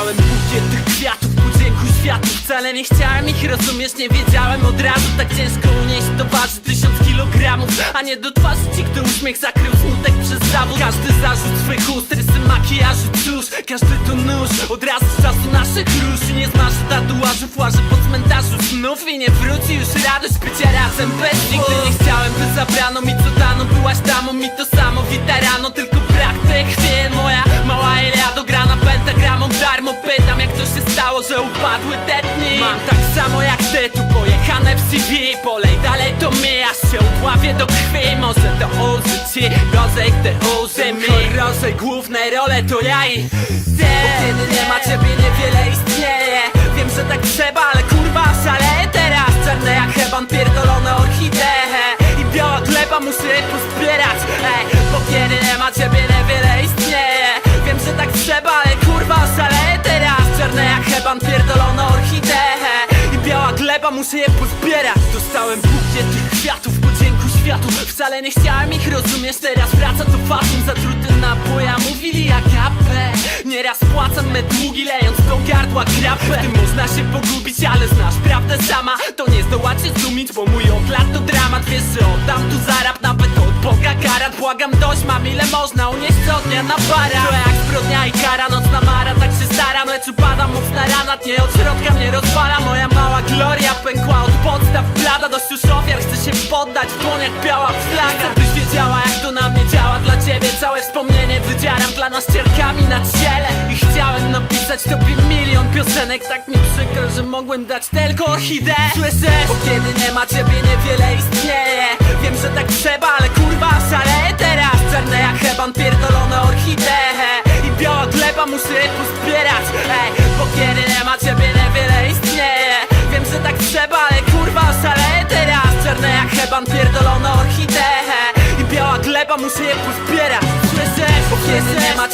Dostałem bukiet tych kwiatów ku dzięku światu. Wcale nie chciałem ich rozumieć, nie wiedziałem od razu. Tak ciężko unieść to waży 1000 kilogramów, a nie do twarzy ci, kto uśmiech zakrył smutek przez zawód. Każdy zarzut swych ust, rysy makijażu, cóż, każdy to nóż, od razu z czasu naszych róż. I nie zmarzy tatuażów, łaży po cmentarzu znów. I nie wróci już radość bycia razem bez nich. Nigdy nie chciałem, by zabrano mi co dano. Byłaś damą mi to samo, wita rano, tylko brak tych chwil. Moja mała Eliado gra na pentagramą darmo. Pytam, jak to się stało, że upadły te dni. Mam tak samo jak ty, tu pojechane w CV. Polej dalej, to my, aż się udławię do krwi. Może to użyć ci gorzej, gdy uży mi horrorze, główne role to ja i ty. Bo kiedy nie ma ciebie, niewiele istnieje. Wiem, że tak trzeba, ale kurwa szaleję teraz. Czarne jak heban, pierdolone orchidee i biała gleba, muszę je pozbierać. Bo kiedy nie ma ciebie, niewiele istnieje. Wiem, że tak trzeba, ale kurwa szaleję teraz. Czarne jak heban, pierdolone orchidee i biała gleba, muszę je pozbierać. Dostałem bukiet tych kwiatów po dzięku światu. Wcale nie chciałem ich rozumieć, teraz wraca to fatum. Zatruty napoja, mówili agapę. Nieraz płacam me długi, lejąc do gardła krapę. Ty można się pogubić, ale znasz prawdę sama. To nie zdołacie zdumić, bo mój odlat to dramat. Wiesz, że oddam tu zarab, nawet od Boga karat. Błagam, dość mam, ile można unieść co dnia na bara. To jak zbrodnia i kara, nocna mara, tak się staram. Lecz upadam mocna rana, nie od środka mnie rozwala. Moja mała gloria pękła od podstaw blada. Dość już ofiar, chcę się poddać w dłoniach biała flaga. Chcę, byś wiedziała, jak to na mnie działa. Dla ciebie całe wspomnienie wydzieram dla nas cierkami na ciele. I chciałem napisać tobie milion piosenek. Tak mi przykro, że mogłem dać tylko orchideę. Słyszysz? Bo kiedy nie ma ciebie, niewiele istnieje. Wiem, że tak trzeba, ale kurwa szaleję teraz. Czarne jak heban, pierdolone orchidee i biała gleba, muszę je pozbierać. Bo kiedy nie ma ciebie, niewiele istnieje. Wiem, że tak trzeba, ale kurwa szaleję teraz. Czarne jak heban, pierdolone orchidee i biała gleba, muszę je pozbierać. Słyszysz? Bo kiedy nie ma